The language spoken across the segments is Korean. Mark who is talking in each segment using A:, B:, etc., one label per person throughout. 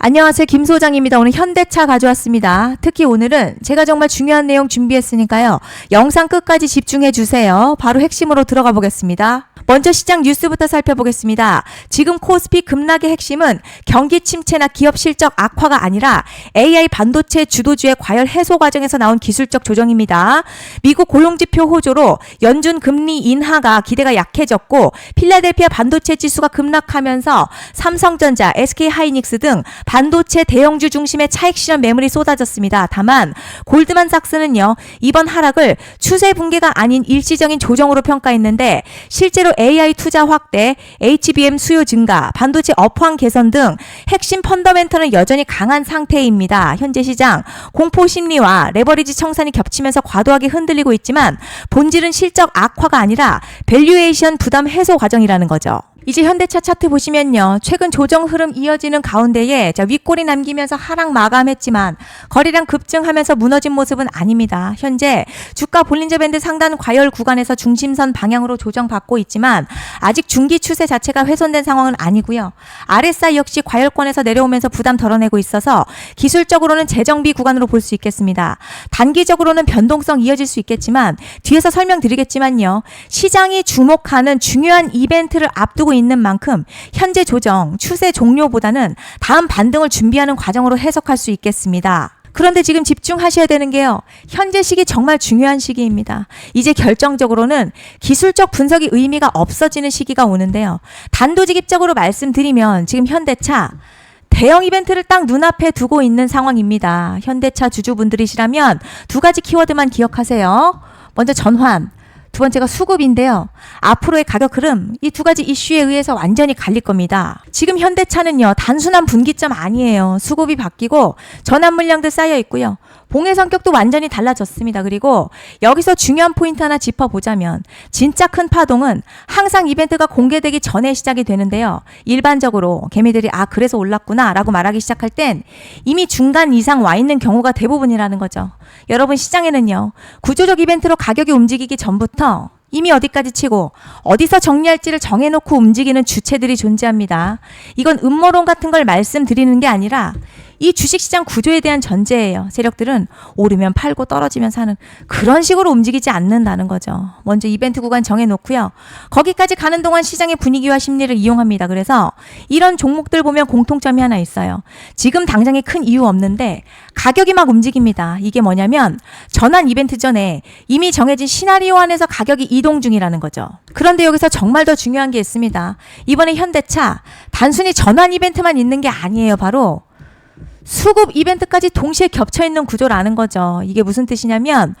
A: 안녕하세요. 김 소장입니다. 오늘 현대차 가져왔습니다. 특히 오늘은 제가 정말 중요한 내용 준비했으니까요. 영상 끝까지 집중해 주세요. 바로 핵심으로 들어가 보겠습니다. 먼저 시장 뉴스부터 살펴보겠습니다. 지금 코스피 급락의 핵심은 경기 침체나 기업 실적 악화가 아니라 AI 반도체 주도주의 과열 해소 과정에서 나온 기술적 조정입니다. 미국 고용지표 호조로 연준 금리 인하가 기대가 약해졌고 필라델피아 반도체 지수가 급락하면서 삼성전자, SK하이닉스 등 반도체 대형주 중심의 차익 실현 매물이 쏟아졌습니다. 다만 골드만삭스는요, 이번 하락을 추세 붕괴가 아닌 일시적인 조정으로 평가했는데 실제로 AI 투자 확대, HBM 수요 증가, 반도체 업황 개선 등 핵심 펀더멘털은 여전히 강한 상태입니다. 현재 시장 공포 심리와 레버리지 청산이 겹치면서 과도하게 흔들리고 있지만 본질은 실적 악화가 아니라 밸류에이션 부담 해소 과정이라는 거죠. 이제 현대차 차트 보시면요. 최근 조정 흐름 이어지는 가운데에 윗골이 남기면서 하락 마감했지만 거래량 급증하면서 무너진 모습은 아닙니다. 현재 주가 볼린저 밴드 상단 과열 구간에서 중심선 방향으로 조정받고 있지만 아직 중기 추세 자체가 훼손된 상황은 아니고요. RSI 역시 과열권에서 내려오면서 부담 덜어내고 있어서 기술적으로는 재정비 구간으로 볼 수 있겠습니다. 단기적으로는 변동성 이어질 수 있겠지만 뒤에서 설명드리겠지만요. 시장이 주목하는 중요한 이벤트를 앞두고 있는 만큼 현재 조정, 추세 종료보다는 다음 반등을 준비하는 과정으로 해석할 수 있겠습니다. 그런데 지금 집중하셔야 되는 게요. 현재 시기 정말 중요한 시기입니다. 이제 결정적으로는 기술적 분석이 의미가 없어지는 시기가 오는데요. 단도직입적으로 말씀드리면 지금 현대차 대형 이벤트를 딱 눈앞에 두고 있는 상황입니다. 현대차 주주분들이시라면 두 가지 키워드만 기억하세요. 먼저 전환, 두 번째가 수급인데요. 앞으로의 가격 흐름, 이 두 가지 이슈에 의해서 완전히 갈릴 겁니다. 지금 현대차는요, 단순한 분기점 아니에요. 수급이 바뀌고 전환 물량도 쌓여 있고요. 봉의 성격도 완전히 달라졌습니다. 그리고 여기서 중요한 포인트 하나 짚어보자면 진짜 큰 파동은 항상 이벤트가 공개되기 전에 시작이 되는데요. 일반적으로 개미들이 그래서 올랐구나 라고 말하기 시작할 땐 이미 중간 이상 와 있는 경우가 대부분이라는 거죠. 여러분, 시장에는요, 구조적 이벤트로 가격이 움직이기 전부터 이미 어디까지 치고 어디서 정리할지를 정해놓고 움직이는 주체들이 존재합니다. 이건 음모론 같은 걸 말씀드리는 게 아니라 이 주식시장 구조에 대한 전제예요. 세력들은 오르면 팔고 떨어지면 사는 그런 식으로 움직이지 않는다는 거죠. 먼저 이벤트 구간 정해놓고요. 거기까지 가는 동안 시장의 분위기와 심리를 이용합니다. 그래서 이런 종목들 보면 공통점이 하나 있어요. 지금 당장에 큰 이유 없는데 가격이 막 움직입니다. 이게 뭐냐면 전환 이벤트 전에 이미 정해진 시나리오 안에서 가격이 이동 중이라는 거죠. 그런데 여기서 정말 더 중요한 게 있습니다. 이번에 현대차 단순히 전환 이벤트만 있는 게 아니에요. 바로 수급 이벤트까지 동시에 겹쳐있는 구조라는 거죠. 이게 무슨 뜻이냐면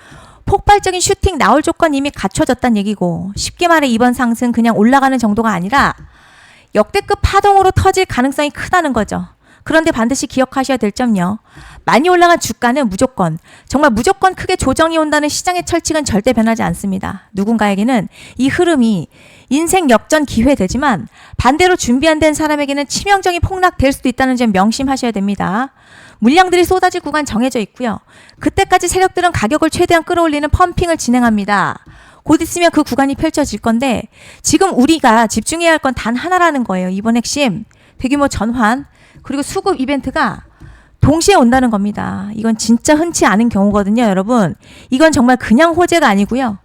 A: 폭발적인 슈팅 나올 조건 이미 갖춰졌다는 얘기고, 쉽게 말해 이번 상승 그냥 올라가는 정도가 아니라 역대급 파동으로 터질 가능성이 크다는 거죠. 그런데 반드시 기억하셔야 될 점요. 많이 올라간 주가는 정말 무조건 크게 조정이 온다는 시장의 철칙은 절대 변하지 않습니다. 누군가에게는 이 흐름이 인생 역전 기회 되지만 반대로 준비 안 된 사람에게는 치명적인 폭락될 수도 있다는 점 명심하셔야 됩니다. 물량들이 쏟아질 구간 정해져 있고요. 그때까지 세력들은 가격을 최대한 끌어올리는 펌핑을 진행합니다. 곧 있으면 그 구간이 펼쳐질 건데 지금 우리가 집중해야 할 건 단 하나라는 거예요. 이번 핵심 대규모 전환 그리고 수급 이벤트가 동시에 온다는 겁니다. 이건 진짜 흔치 않은 경우거든요, 여러분. 이건 정말 그냥 호재가 아니고요.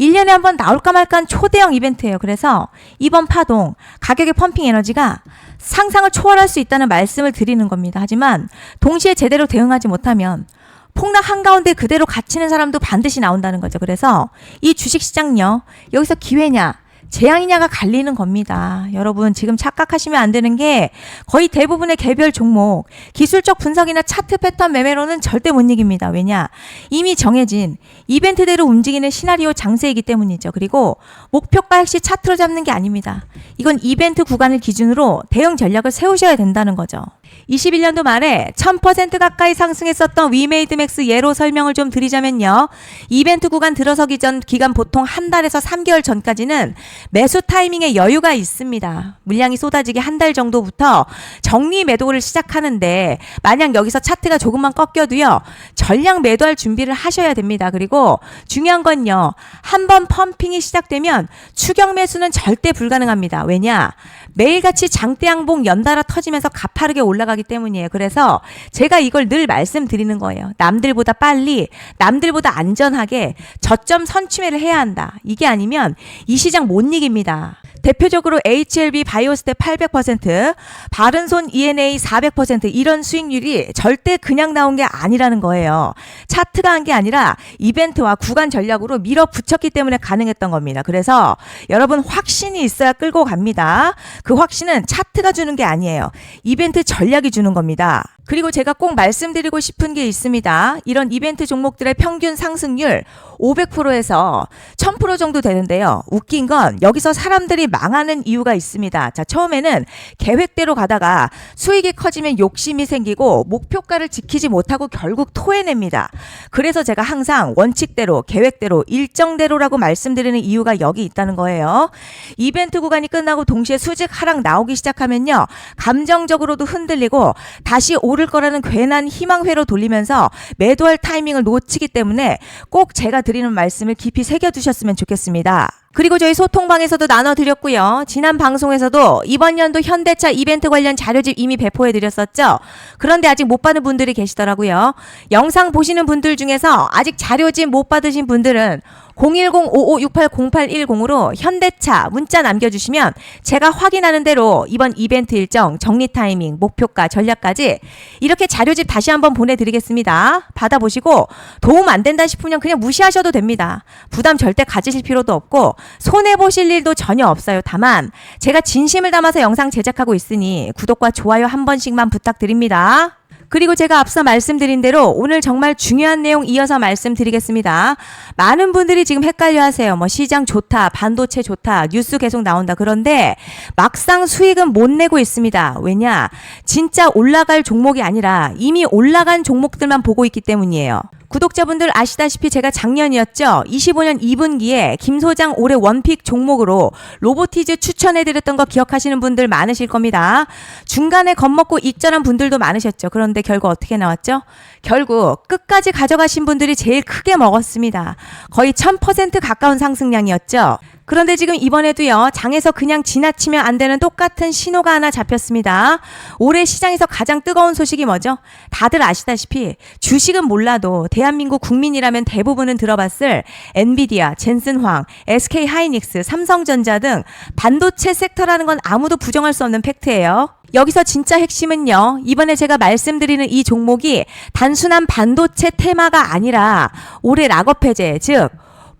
A: 1년에 한 번 나올까 말까한 초대형 이벤트예요. 그래서 이번 파동, 가격의 펌핑 에너지가 상상을 초월할 수 있다는 말씀을 드리는 겁니다. 하지만 동시에 제대로 대응하지 못하면 폭락 한가운데 그대로 갇히는 사람도 반드시 나온다는 거죠. 그래서 이 주식시장요, 여기서 기회냐 재앙이냐가 갈리는 겁니다. 여러분, 지금 착각하시면 안 되는 게 거의 대부분의 개별 종목 기술적 분석이나 차트 패턴 매매로는 절대 못 이깁니다. 왜냐? 이미 정해진 이벤트대로 움직이는 시나리오 장세이기 때문이죠. 그리고 목표가 역시 차트로 잡는 게 아닙니다. 이건 이벤트 구간을 기준으로 대응 전략을 세우셔야 된다는 거죠. 21년도 말에 1000% 가까이 상승했었던 위메이드맥스 예로 설명을 좀 드리자면요. 이벤트 구간 들어서기 전 기간 보통 한 달에서 3개월 전까지는 매수 타이밍에 여유가 있습니다. 물량이 쏟아지기 한 달 정도부터 정리 매도를 시작하는데 만약 여기서 차트가 조금만 꺾여도요. 전량 매도할 준비를 하셔야 됩니다. 그리고 중요한 건요. 한번 펌핑이 시작되면 추격 매수는 절대 불가능합니다. 왜냐? 매일같이 장대양봉 연달아 터지면서 가파르게 올라가기 때문이에요. 그래서 제가 이걸 늘 말씀드리는 거예요. 남들보다 빨리, 남들보다 안전하게 저점 선취매를 해야 한다. 이게 아니면 이 시장 못 이깁니다. 대표적으로 HLB 바이오스텝 800%, 바른손 ENA 400% 이런 수익률이 절대 그냥 나온 게 아니라는 거예요. 차트가 한 게 아니라 이벤트와 구간 전략으로 밀어붙였기 때문에 가능했던 겁니다. 그래서 여러분 확신이 있어야 끌고 갑니다. 그 확신은 차트가 주는 게 아니에요. 이벤트 전략이 주는 겁니다. 그리고 제가 꼭 말씀드리고 싶은 게 있습니다. 이런 이벤트 종목들의 평균 상승률 500%에서 1000% 정도 되는데요. 웃긴 건 여기서 사람들이 망하는 이유가 있습니다. 자, 처음에는 계획대로 가다가 수익이 커지면 욕심이 생기고 목표가를 지키지 못하고 결국 토해냅니다. 그래서 제가 항상 원칙대로, 계획대로, 일정대로라고 말씀드리는 이유가 여기 있다는 거예요. 이벤트 구간이 끝나고 동시에 수직 하락 나오기 시작하면요. 감정적으로도 흔들리고 다시 오를 거라는 괜한 희망회로 돌리면서 매도할 타이밍을 놓치기 때문에 꼭 제가 드리는 말씀을 깊이 새겨두셨으면 좋겠습니다. 그리고 저희 소통방에서도 나눠드렸고요. 지난 방송에서도 이번 연도 현대차 이벤트 관련 자료집 이미 배포해드렸었죠. 그런데 아직 못 받은 분들이 계시더라고요. 영상 보시는 분들 중에서 아직 자료집 못 받으신 분들은 010-5568-0810으로 현대차 문자 남겨주시면 제가 확인하는 대로 이번 이벤트 일정, 정리 타이밍, 목표가, 전략까지 이렇게 자료집 다시 한번 보내드리겠습니다. 받아보시고 도움 안 된다 싶으면 그냥 무시하셔도 됩니다. 부담 절대 가지실 필요도 없고 손해보실 일도 전혀 없어요. 다만 제가 진심을 담아서 영상 제작하고 있으니 구독과 좋아요 한 번씩만 부탁드립니다. 그리고 제가 앞서 말씀드린 대로 오늘 정말 중요한 내용 이어서 말씀드리겠습니다. 많은 분들이 지금 헷갈려 하세요. 뭐 시장 좋다, 반도체 좋다, 뉴스 계속 나온다. 그런데 막상 수익은 못 내고 있습니다. 왜냐? 진짜 올라갈 종목이 아니라 이미 올라간 종목들만 보고 있기 때문이에요. 구독자분들 아시다시피 제가 작년이었죠. 25년 2분기에 김 소장 올해 원픽 종목으로 로보티즈 추천해드렸던 거 기억하시는 분들 많으실 겁니다. 중간에 겁먹고 익절한 분들도 많으셨죠. 그런데 결국 어떻게 나왔죠? 결국 끝까지 가져가신 분들이 제일 크게 먹었습니다. 거의 1000% 가까운 상승량이었죠. 그런데 지금 이번에도요, 장에서 그냥 지나치면 안 되는 똑같은 신호가 하나 잡혔습니다. 올해 시장에서 가장 뜨거운 소식이 뭐죠? 다들 아시다시피 주식은 몰라도 대한민국 국민이라면 대부분은 들어봤을 엔비디아, 젠슨황, SK하이닉스, 삼성전자 등 반도체 섹터라는 건 아무도 부정할 수 없는 팩트예요. 여기서 진짜 핵심은요, 이번에 제가 말씀드리는 이 종목이 단순한 반도체 테마가 아니라 올해 락업 해제, 즉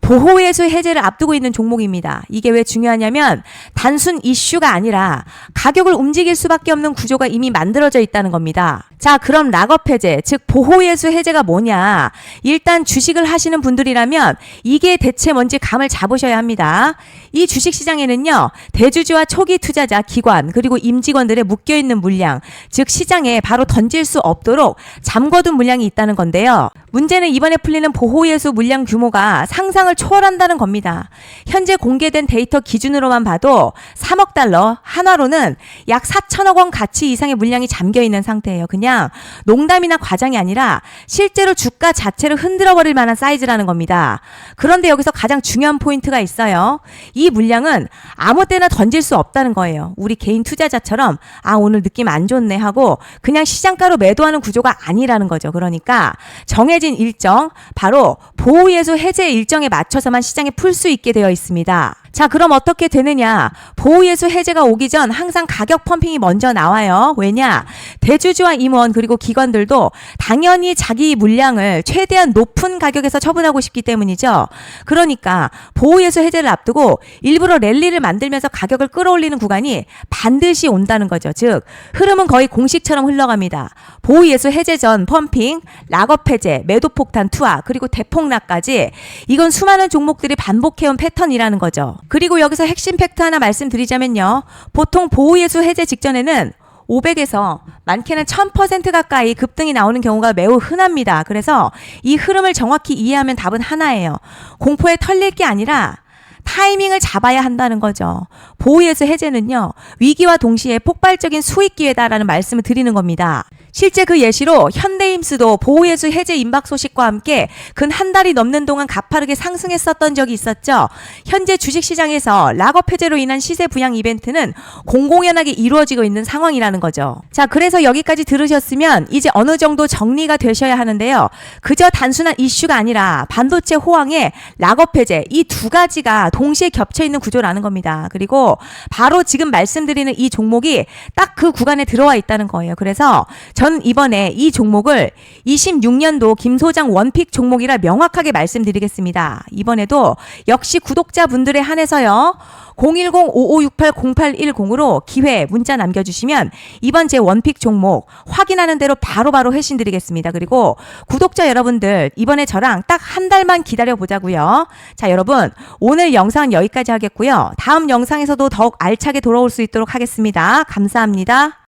A: 보호예수 해제를 앞두고 있는 종목입니다. 이게 왜 중요하냐면 단순 이슈가 아니라 가격을 움직일 수밖에 없는 구조가 이미 만들어져 있다는 겁니다. 자, 그럼 락업 해제, 즉 보호예수 해제가 뭐냐? 일단 주식을 하시는 분들이라면 이게 대체 뭔지 감을 잡으셔야 합니다. 이 주식시장에는요, 대주주와 초기 투자자, 기관, 그리고 임직원들의 묶여있는 물량, 즉 시장에 바로 던질 수 없도록 잠궈둔 물량이 있다는 건데요. 문제는 이번에 풀리는 보호예수 물량 규모가 상상을 초월한다는 겁니다. 현재 공개된 데이터 기준으로만 봐도 3억 달러, 한화로는 약 4천억 원 가치 이상의 물량이 잠겨있는 상태예요. 그냥 농담이나 과장이 아니라 실제로 주가 자체를 흔들어버릴 만한 사이즈라는 겁니다. 그런데 여기서 가장 중요한 포인트가 있어요. 이 물량은 아무 때나 던질 수 없다는 거예요. 우리 개인 투자자처럼 오늘 느낌 안 좋네 하고 그냥 시장가로 매도하는 구조가 아니라는 거죠. 그러니까 정해진 일정, 바로 보호예수 해제 일정에 맞춰서만 시장에 풀 수 있게 되어 있습니다. 자, 그럼 어떻게 되느냐? 보호예수 해제가 오기 전 항상 가격 펌핑이 먼저 나와요. 왜냐? 대주주와 임원 그리고 기관들도 당연히 자기 물량을 최대한 높은 가격에서 처분하고 싶기 때문이죠. 그러니까 보호예수 해제를 앞두고 일부러 랠리를 만들면서 가격을 끌어올리는 구간이 반드시 온다는 거죠. 즉 흐름은 거의 공식처럼 흘러갑니다. 보호예수 해제 전 펌핑, 락업 해제, 매도 폭탄 투하, 그리고 대폭락까지 이건 수많은 종목들이 반복해온 패턴이라는 거죠. 그리고 여기서 핵심 팩트 하나 말씀드리자면요. 보통 보호예수 해제 직전에는 500에서 많게는 1000% 가까이 급등이 나오는 경우가 매우 흔합니다. 그래서 이 흐름을 정확히 이해하면 답은 하나예요. 공포에 털릴 게 아니라 타이밍을 잡아야 한다는 거죠. 보호예수 해제는요, 위기와 동시에 폭발적인 수익 기회다라는 말씀을 드리는 겁니다. 실제 그 예시로 현대임스도 보호예수 해제 임박 소식과 함께 근 한 달이 넘는 동안 가파르게 상승했었던 적이 있었죠. 현재 주식시장에서 락업 해제로 인한 시세 부양 이벤트는 공공연하게 이루어지고 있는 상황이라는 거죠. 자, 그래서 여기까지 들으셨으면 이제 어느 정도 정리가 되셔야 하는데요. 그저 단순한 이슈가 아니라 반도체 호황에 락업 해제 이 두 가지가 동시에 겹쳐 있는 구조라는 겁니다. 그리고 바로 지금 말씀드리는 이 종목이 딱 그 구간에 들어와 있다는 거예요. 그래서 전 이번에 이 종목을 26년도 김 소장 원픽 종목이라 명확하게 말씀드리겠습니다. 이번에도 역시 구독자분들에 한해서요. 010-5568-0810으로 기회 문자 남겨주시면 이번 제 원픽 종목 확인하는 대로 바로바로 회신 드리겠습니다. 그리고 구독자 여러분들 이번에 저랑 딱 한 달만 기다려보자고요. 자, 여러분 오늘 영상 여기까지 하겠고요. 다음 영상에서도 더욱 알차게 돌아올 수 있도록 하겠습니다. 감사합니다.